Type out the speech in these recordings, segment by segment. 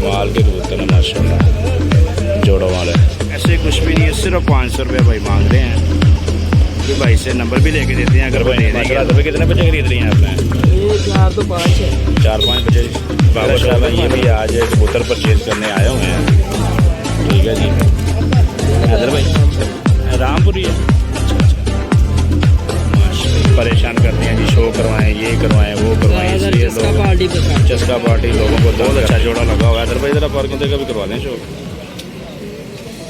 कमाल के कबूतर है माशाल्लाह, जोड़ों वाले। ऐसे कुछ भी नहीं है, सिर्फ 500 रुपये भाई मांग रहे हैं। कि भाई से नंबर भी लेके देते हैं अगर भाई माशाल्लाह। तो कितने बच्चे खरीद रही हैं आपने? ये 4 तो 5 है, 4-5 बच्चे। बाबा साहब ये भी आज कबूतर परचेज करने आए हुए हैं। ठीक है जी। हैदर भाई रामपुरी है। परेशान करते हैं जी, शो करवाएं, ये करवाएं, वो करवाएं, इसलिए लोग चस्का पार्टी लोगों को बहुत अच्छा जोड़ा लगा हुआ है। हैदर भाई ज़रा पार्क में भी करवा लें शो,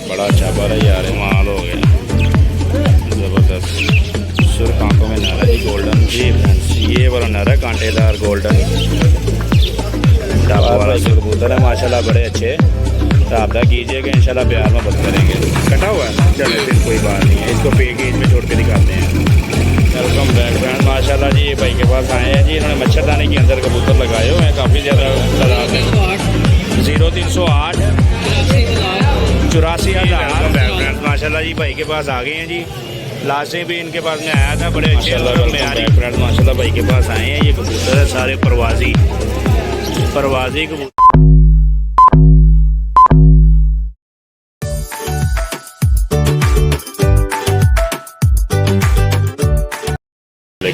बड़ा अच्छा बार है यार, माल हो गया ज़बरदस्त। सुर्ख आंखों में नर है जी, गोल्डन जी फ्रेंड्स, ये वाला नर है कांटेदार गोल्डन डाबा वाला कबूतर है माशाल्लाह, बड़े अच्छे। रब्ता कीजिएगा इंशाल्लाह, प्यार में बात करेंगे। कटा हुआ है, चले फिर कोई बात नहीं है, इसको पे केज में छोड़ के दिखाते हैं। वेलकम बैक फ्रेंड माशाल्लाह जी, ये भाई के पास आए हैं जी, इन्होंने मच्छरदानी के अंदर कबूतर लगाए हुए हैं, काफ़ी ज़्यादा तादाद है। 0308 84,000 बैक फ्रेंड माशाल्लाह जी, भाई के पास आ गए हैं जी। लास्ट टाइम भी इनके पास में आया था, बड़े अच्छे बैक फ्रेंड माशाल्लाह भाई के पास आए हैं। ये कबूतर है सारे परवाजी कबूतर।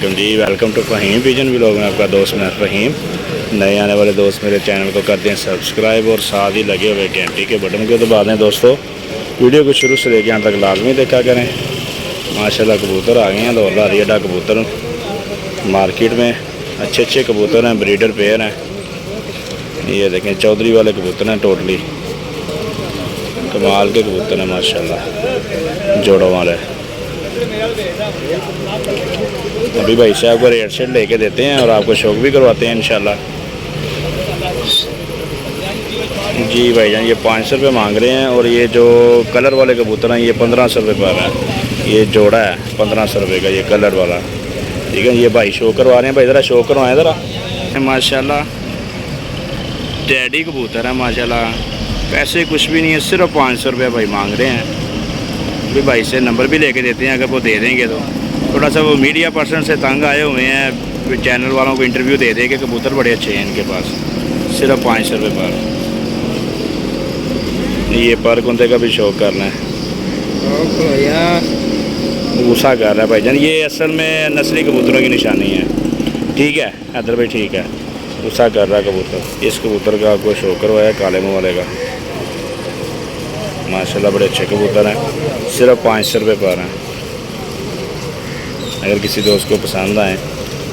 जी welcome to Faheem vision vlog में आपका दोस्त मैं फ़हीम। नए आने वाले दोस्त मेरे चैनल को करते हैं सब्सक्राइब और साथ ही लगे हुए घंटी के बटन को दबा दें। दोस्तों वीडियो को शुरू से लेकर अंत तक लाजमी देखा करें। माशाल्लाह कबूतर आ गए हैं, लाहौर लारी अड्डा कबूतर मार्केट में अच्छे कबूतर हैं, ब्रीडर पेयर हैं। ये देखें चौधरी वाले कबूतर हैं, टोटली कमाल के कबूतर हैं माशाल्लाह, जोड़ों वाले। अभी भाई साहब को रेट शेट लेके देते हैं और आपको शौक भी करवाते हैं इंशाल्लाह जी। भाईजान ये 500 रुपये मांग रहे हैं और ये जो कलर वाले कबूतर हैं ये 1500 रुपये पर है। ये जोड़ा है 1500 रुपये का, ये कलर वाला। ठीक है, ये भाई शो करवा रहे हैं, भाई ज़रा शो करवाएं ज़रा। माशाल्लाह डैडी कबूतर है माशाल्लाह, पैसे कुछ भी नहीं है, सिर्फ 500 रुपये भाई मांग रहे हैं। भी भाई से नंबर भी लेके देते हैं अगर वो दे देंगे तो। थोड़ा सा वो मीडिया पर्सन से तंग आए हुए हैं, चैनल वालों को इंटरव्यू दे देंगे। कबूतर बड़े अच्छे हैं इनके पास, सिर्फ 500 रुपये पर। ये पर कुंदे का भी शौक करना है, गुस्सा कर रहा है भाईजान। ये असल में नस्ली कबूतरों की निशानी है। ठीक है हैदर भाई, ठीक है, गुस्सा कर रहा है कबूतर। इस कबूतर का आपको शौक करवाया काले मुँह वाले का, माशाल्लाह बड़े अच्छे कबूतर हैं, सिर्फ 500 रुपये पर हैं। अगर किसी दोस्त को पसंद आए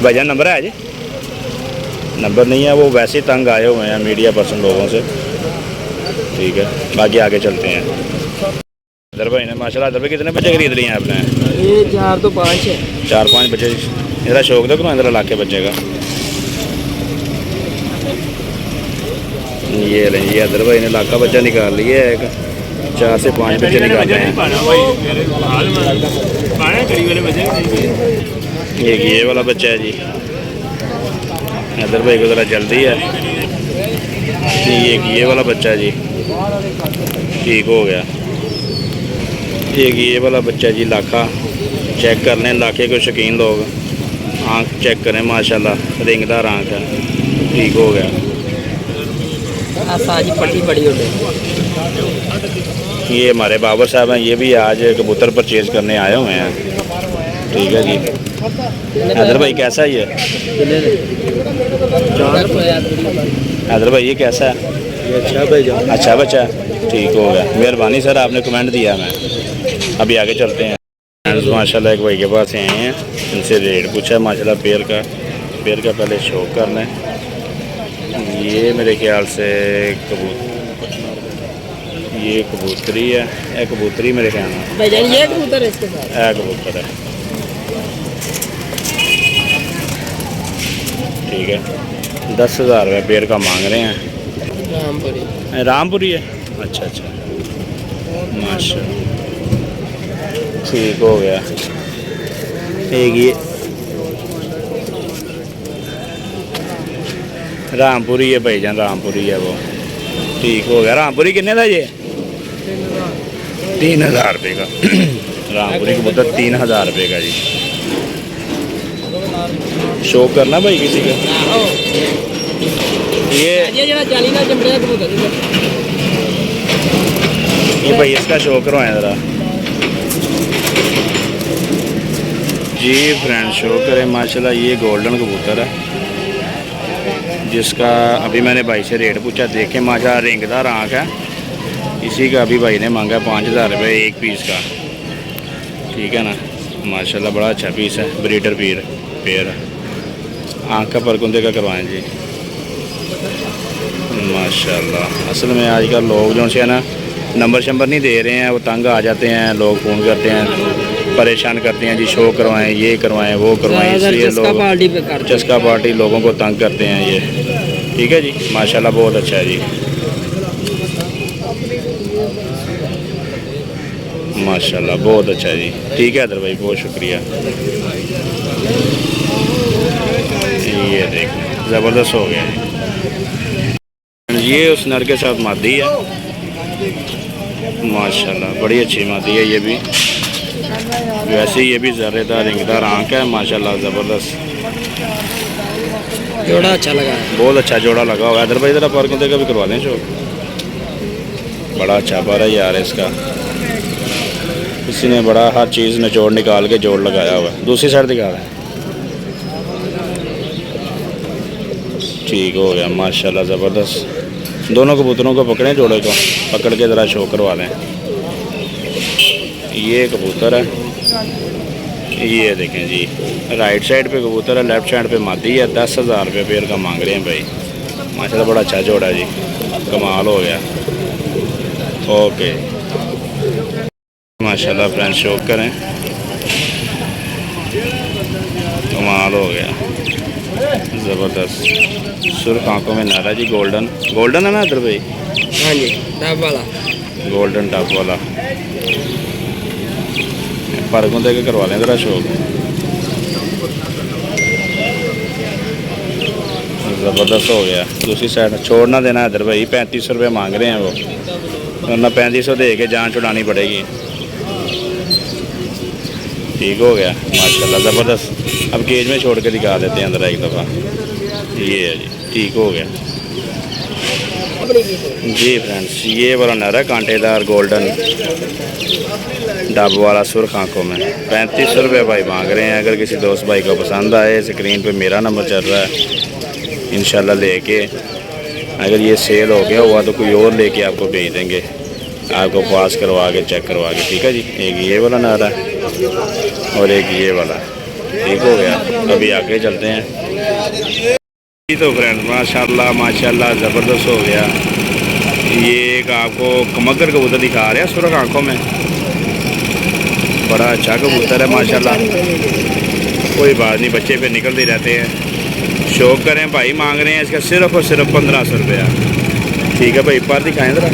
भाईजान, नंबर है जी? नंबर नहीं है, वो वैसे ही तंग आए हुए हैं मीडिया पर्सन लोगों से। ठीक है, बाकी आगे चलते हैं। इधर भाई ने माशाल्लाह, इधर भाई कितने बच्चे खरीद रही हैं आपने? ये 4 तो 5 है, 4-5 बच्चे। इधर शौक दो करो, इधर इलाके बच्चे का। ये लें, ये इधर भाई ने लाका बच्चा निकाल लिया है, एक 4 से 5 बच्चे निकालते हैं। एक ये वाला बच्चा है जी, इधर भाई को ज़रा जल्दी है। एक ये वाला बच्चा है जी, ठीक हो गया। एक ये वाला बच्चा है जी, लाखा। चेक कर लें, लाखे को शौकीन लोग, आँख चेक करें माशाल्लाह, रिंगदार आँख है, ठीक हो गया। पट्टी पड़ी होती। ये हमारे बाबर साहब हैं, ये भी आज कबूतर परचेज करने आए हुए हैं। ठीक है जी। हैदर भाई कैसा है ये? हैदर भाई ये कैसा है? ये अच्छा भाई, अच्छा बच्चा, ठीक हो गया, मेहरबानी सर, आपने कमेंट दिया। मैं अभी आगे चलते हैं। माशाल्लाह एक भाई के पास आए हैं, इनसे रेट पूछा माशाल्लाह पेयर का पहले शो कर लें। ये मेरे ख्याल से ये कबूतरी है, एक कबूतरी मेरे ख्याल में भाईजान, ये कबूतर है, इसके साथ कबूतर है। ठीक है, 10,000 रुपये पेड़ का मांग रहे हैं। रामपुरी है, अच्छा माशाल्लाह, ठीक हो गया। एक ये रामपुरी है भाईजान, रामपुरी है वो, ठीक हो गया। रामपुरी कितने का ये? 3,000 रुपये का। रामपुरी कबूतर 3,000 रुपये का जी। शौक करना भाई किसी का, ये जरा 40 ना चमड़े का कबूतर ये भाई इसका शो करवाएं ज़रा जी फ्रेंड। शो करें माशाल्लाह। ये गोल्डन कबूतर है जिसका अभी मैंने भाई से रेट पूछा, देखें माशाल्लाह रिंगदार आँख है। इसी का अभी भाई ने मांगा 5000 रुपये एक पीस का, ठीक है ना। माशाल्लाह बड़ा अच्छा पीस है, ब्रीडर पेयर है। आँख का परकुंदे का करवाएं जी माशाल्लाह। असल में आजकल लोग जो से है ना नंबर शंबर नहीं दे रहे हैं, वो तंग आ जाते हैं, लोग फ़ोन करते हैं, परेशान करते हैं जी शो करवाएं, ये करवाएं, वो करवाएं, इसलिए लोग चस्का पार्टी लोगों को तंग करते हैं ये, ठीक है जी। माशाल्लाह बहुत अच्छा है जी माशाल्लाह बहुत अच्छा है जी, ठीक है अदर भाई बहुत शुक्रिया। ये देख ज़बरदस्त हो गया जी। ये उस नर के साथ मादी है माशाल्लाह, बड़ी अच्छी मादी है ये भी। वैसे ये भी ज़र्रेदार रिंगदार आँख है माशाल्लाह, ज़बरदस्त जोड़ा अच्छा लगा है, बहुत अच्छा जोड़ा लगा हुआ है। इधर भाई ज़रा पार्कों का भी करवा दें शो, बड़ा अच्छा पर है यार इसका। किसी ने बड़ा हर चीज़ निचोड़ निकाल के जोड़ लगाया हुआ है। दूसरी साइड दिखा रहा है, ठीक हो गया माशाल्लाह ज़बरदस्त। दोनों कबूतरों को पकड़ें, जोड़े को पकड़ के ज़रा शो करवा दें। ये कबूतर है, ये देखें जी राइट साइड पे कबूतर है, लेफ़्ट साइड पे मादी है। 10,000 रुपये पेयर का मांग रहे हैं भाई माशाल्लाह, बड़ा अच्छा जोड़ा जी, कमाल हो गया। ओके माशाल्लाह फ्रेंड्स शो करें, कमाल हो गया ज़बरदस्त। सुर्ख आंखों में नारा जी, गोल्डन है ना इधर भाई? हाँ जी टॉप वाला, गोल्डन टॉप वाला। पार्कों दे के करवा लें ज़रा शो, ज़बरदस्त हो गया। दूसरी साइड छोड़ना देना इधर भाई। 3500 रुपये मांग रहे हैं वो, वरना 3500 दे के जान छुड़ानी पड़ेगी, ठीक हो गया माशाल्लाह ज़बरदस्त। अब केज में छोड़ के दिखा देते हैं अंदर एक दफ़ा। ये है जी, ठीक हो गया जी फ्रेंड्स। ये वाला नर है कांटेदार गोल्डन डब वाला सुर्ख आँखों में। 3500 रुपये भाई मांग रहे हैं। अगर किसी दोस्त भाई को पसंद आए, स्क्रीन पे मेरा नंबर चल रहा है, इंशाल्लाह लेके, अगर ये सेल हो गया हुआ तो कोई और लेके आपको भेज देंगे, आपको पास करवा के चेक करवा के, ठीक है जी। एक ये वाला नर है और एक ये वाला, ठीक हो गया। अभी आगे चलते हैं। तो फ्रेंड्स माशाल्लाह ज़बरदस्त हो गया। ये एक आपको कमगर कबूतर दिखा रहे हैं सुर्ख आँखों में, बड़ा अच्छा कबूतर है माशाल्लाह। कोई बात नहीं, बच्चे पे निकलते रहते हैं। शौक करें भाई, मांग रहे हैं इसका सिर्फ और सिर्फ 1500 रुपया, ठीक है भाई। पर दिखाएं ज़रा,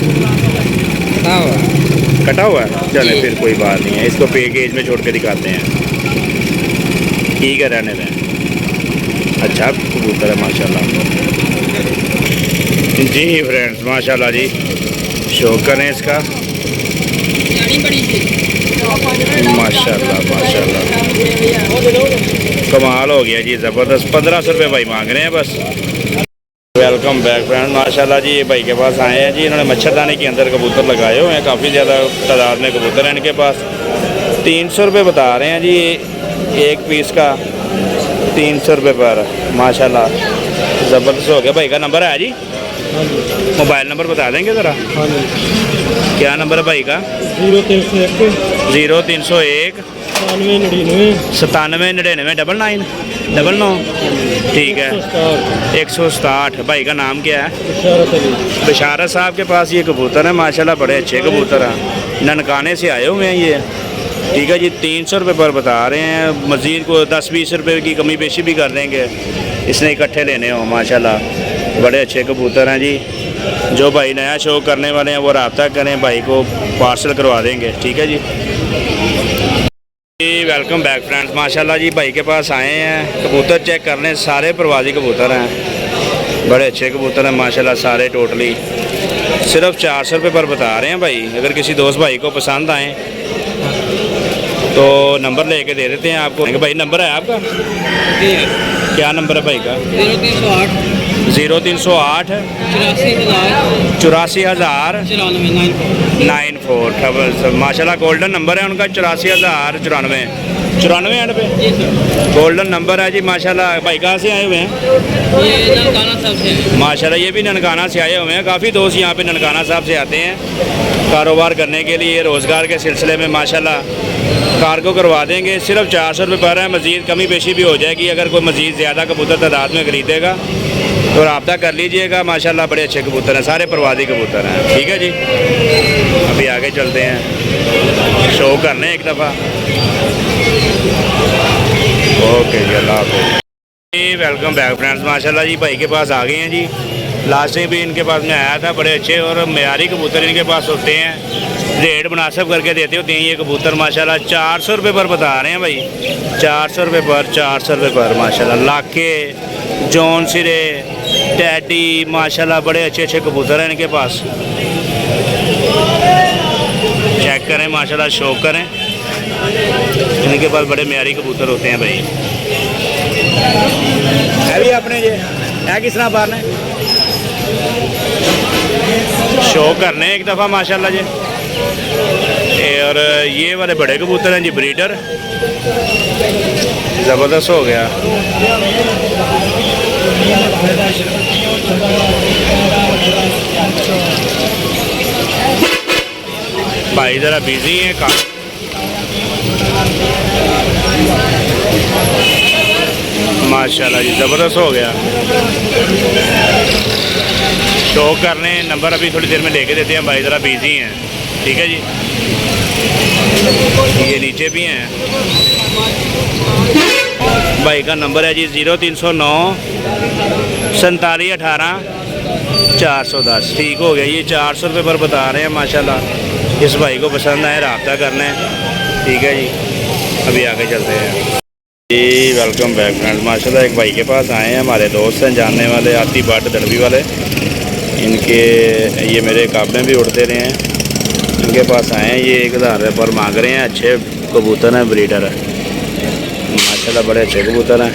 कटा हुआ है, चले फिर कोई बात नहीं है। इसको पे केज में छोड़ के दिखाते हैं, ठीक है रहने दें। अच्छा कबूतर है माशाल्लाह जी फ्रेंड्स माशाल्लाह जी। शौक करें इसका माशाल्लाह कमाल हो गया जी ज़बरदस्त। 1500 रुपये भाई मांग रहे हैं बस। वेलकम बैक फ्रेंड माशाल्लाह जी। ये भाई के पास आए हैं जी, इन्होंने मच्छरदानी के अंदर कबूतर लगाए हुए हैं, काफ़ी ज़्यादा तादाद में कबूतर हैं इनके पास। 300 रुपये बता रहे हैं जी एक पीस का, 300 रुपये पर माशाल्लाह ज़बरदस्त हो गया। भाई का नंबर है जी, मोबाइल नंबर बता देंगे ज़रा? क्या नंबर है भाई का? 0301 9799 ठीक है 167। भाई का नाम क्या है? बशारत साहब के पास ये कबूतर है माशाल्लाह, बड़े अच्छे कबूतर हैं, ननकाने से आए हुए हैं ये, ठीक है जी। 300 रुपये पर बता रहे हैं, मज़ीद को 10-20 रुपये की कमी पेशी भी कर देंगे इसने इकट्ठे लेने हो माशाल्लाह। बड़े अच्छे कबूतर हैं जी। जो भाई नया शो करने वाले हैं वो रब्ता करें, भाई को पार्सल करवा देंगे, ठीक है जी। वेलकम बैक फ्रेंड्स माशाल्लाह जी। भाई के पास आए हैं कबूतर चेक करने, सारे प्रवासी कबूतर हैं, बड़े अच्छे कबूतर हैं माशाल्लाह सारे। टोटली सिर्फ 400 रुपये पर बता रहे हैं भाई। अगर किसी दोस्त भाई को पसंद आए तो नंबर लेके दे देते हैं आपको। भाई नंबर है आपका? क्या नंबर है भाई का? 0308 84,000 94। माशाल्लाह गोल्डन नंबर है उनका 84,094 94 एंड पे गोल्डन नंबर है जी माशाल्लाह। भाई कहाँ से आए हुए हैं? माशाल्लाह ये भी ननकाना से आए हुए हैं। काफ़ी दोस्त यहाँ पे ननकाना साहब से आते हैं कारोबार करने के लिए, रोज़गार के सिलसिले में माशाल्लाह कार्गो करवा देंगे। सिर्फ 400 रुपये पर है। मज़ीद कमी पेशी भी हो जाएगी अगर कोई मज़ीद ज़्यादा कबूतर तादाद में खरीदेगा तो रब्ता कर लीजिएगा। माशाल्लाह बड़े अच्छे कबूतर हैं, सारे परवादी कबूतर हैं। ठीक है जी, अभी आगे चलते हैं, शो करने एक दफ़ा। ओके जी, अल्लाह हाफ़िज़। Welcome back friends. माशाल्लाह जी भाई के पास आ गए हैं जी। लास्ट टाइम भी इनके पास में आया था। बड़े अच्छे और मेयारी कबूतर इनके पास होते हैं, रेट मुनासिब करके देते होते हैं ये कबूतर। माशाल्लाह 400 रुपये पर बता रहे हैं भाई, 400 रुपये पर, 400 रुपये पर माशाल्लाह। लाके, जौन सिरे, टैडी माशाल्लाह बड़े अच्छे अच्छे कबूतर हैं इनके पास। चेक करें माशाल्लाह, शौक करें। इनके पास बड़े मेयारी कबूतर होते हैं भाई। है भी अपने ये है किस तरह बार ने शो करने एक दफ़ा माशाल्लाह जी। और ये वाले बड़े कबूतर हैं जी, ब्रीडर ज़बरदस्त हो गया। भाई ज़रा बिजी हैं माशाल्लाह जी, ज़बरदस्त हो गया। शो करने नंबर अभी थोड़ी देर में लेके देते हैं भाई, ज़रा बिजी हैं। ठीक है जी, ये नीचे भी हैं। भाई का नंबर है जी 0309 47 18 410। ठीक हो गया, ये 400 रुपये पर बता रहे हैं माशाल्लाह। इस भाई को पसंद आए रब्ता करना है। ठीक है जी, अभी आगे चलते हैं जी। Welcome back friends. माशाल्लाह एक भाई के पास आए हैं, हमारे दोस्त हैं जानने वाले, आती बाट दड़वी वाले। इनके ये मेरे काबे भी उड़ते रहे हैं, इनके पास आए हैं। ये 1000 रुपये पर मांग रहे हैं। अच्छे कबूतर हैं, ब्रीडर है माशाल्लाह, बड़े अच्छे कबूतर हैं।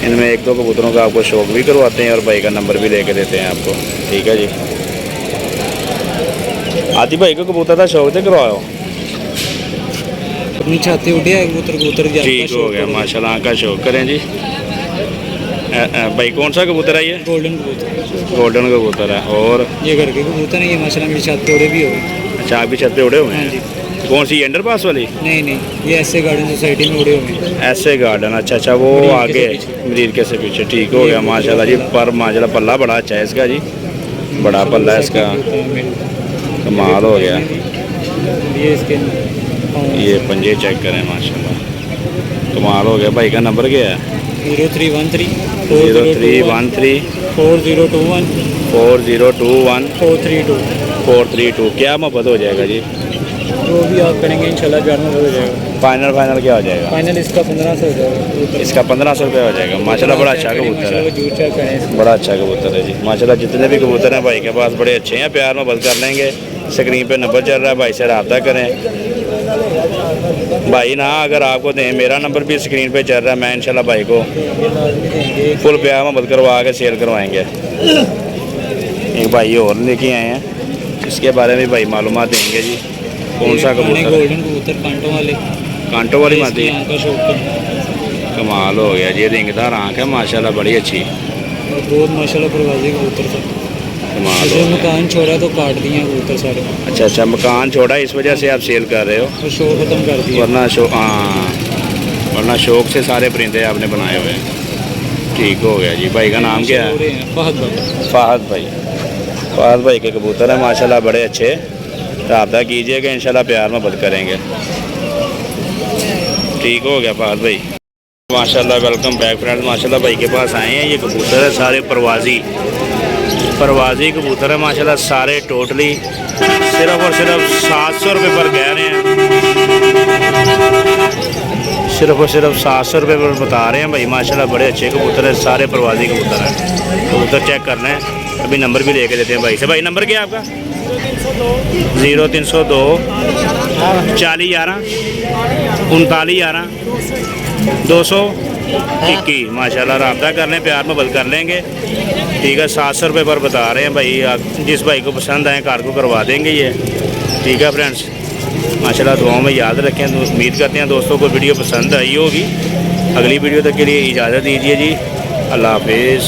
इनमें एक दो कबूतरों का आपको शौक भी करवाते हैं और भाई का नंबर भी लेके देते हैं आपको। ठीक है जी, आती भाई को कबूतर का शौक से करवाओ। अपनी छाती उठी है कबूतर कबूतर। ठीक हो गया माशाल्लाह, का शौक करें जी। भाई कौन सा कबूतर है ये? गोल्डन कबूतर। गोल्डन कबूतर है। और ये घर के कबूतर है ये माशाल्लाह, मेरी छाती उड़े भी हो गए। अच्छा, आप भी छत पे उड़े हुए हैं? हाँ जी। कौन सी अंडर पास वाली? नहीं नहीं, ये ऐसे गार्डन सोसाइटी में उड़े हुए हैं। ऐसे गार्डन, अच्छा अच्छा, वो आगे मरीर के से पीछे। ठीक हो गया माशाल्लाह जी। पर माशाल्लाह पल्ला बड़ा अच्छा है इसका जी, बड़ा पल्ला है इसका, कमाल हो गया। ये इसके ये पंजे चेक करें माशाल्लाह, कमाल हो गया। भाई का नंबर क्या है? 0313 0313 4021 4021 432। क्या मोहब्बत हो जाएगा जी? जो भी आप करेंगे इंशाल्लाह प्यार में हो जाएगा। फाइनल क्या हो जाएगा? फाइनल इसका 1500 हो जाएगा। इसका 1500 रुपये हो जाएगा माशाल्लाह। बड़ा अच्छा कबूतर है, बड़ा अच्छा कबूतर है जी माशाल्लाह। जितने भी कबूतर हैं भाई के पास बड़े अच्छे हैं, प्यार मोहब्बत कर लेंगे। स्क्रीन पे नंबर चल रहा है, भाई से रब्ता करें। भाई ना अगर आपको दें, मेरा नंबर भी स्क्रीन पे चल रहा है, मैं इंशाल्लाह भाई को फुल प्यार मोहब्बत करवा के सेल करवाएंगे। एक भाई और लेके आए हैं, इसके बारे में भाई मालूमात देंगे जी। कौन सा कबूतर? गोल्डन कबूतर, कांटों वाली मादी। कमाल हो गया जी, रिंगदार आँख है माशाल्लाह, बड़ी अच्छी। बहुत माशाल्लाह परवाज़ी कबूतर था। कमाल हो गया। मकान छोड़ा तो काट दिए कबूतर सारे। अच्छा, मकान छोड़ा इस वजह से आप सेल कर रहे हो? और शो खत्म कर दिया। वरना शौक से सारे परिंदे आपने बनाए हुए हैं। ठीक हो गया जी। भाई का नाम क्या है? फहद भाई। फहद भाई के कबूतर हैं माशाल्लाह, बड़े अच्छे। रब्ता कीजिएगा, इंशाल्लाह प्यार मोहब्बत करेंगे। ठीक हो गया फहद भाई माशाल्लाह। Welcome back friends. माशाल्लाह भाई के पास आए हैं, ये कबूतर है सारे परवाजी कबूतर है माशाल्लाह, सारे टोटली सिर्फ और सिर्फ 700 रुपये पर कह रहे हैं। सिर्फ और सिर्फ 700 रुपये पर बता रहे हैं भाई माशाल्लाह। बड़े अच्छे कबूतर है, सारे परवाजी कबूतर हैं। कबूतर चेक करना है, अभी नंबर भी लेके देते हैं भाई से। भाई नंबर क्या है आपका? 0302 40 11 39 11 221 माशाल्लाह। रब्ता कर लें, प्यार मोहब्बत कर लेंगे। ठीक है 700 रुपये पर बता रहे हैं भाई। आप जिस भाई को पसंद आए कार को करवा देंगे ये। ठीक है फ्रेंड्स, माशाल्लाह दुआओं में याद रखें। तो उम्मीद करते हैं दोस्तों को वीडियो पसंद आई होगी। अगली वीडियो तक के लिए इजाज़त दीजिए जी। अल्लाह हाफिज़।